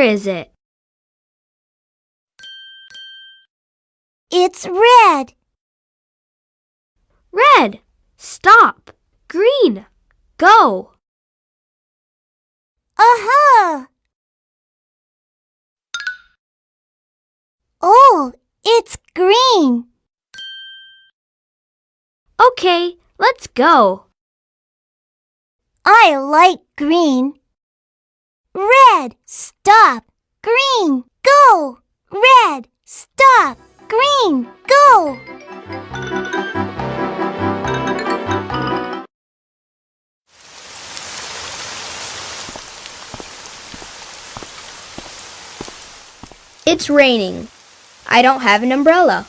color is it? It's red. Red. Stop. Green. Go. Aha! Oh, it's green. Okay, let's go. I like green. Red, stop. Green, go. Red, stop. Green, go. It's raining. I don't have an umbrella.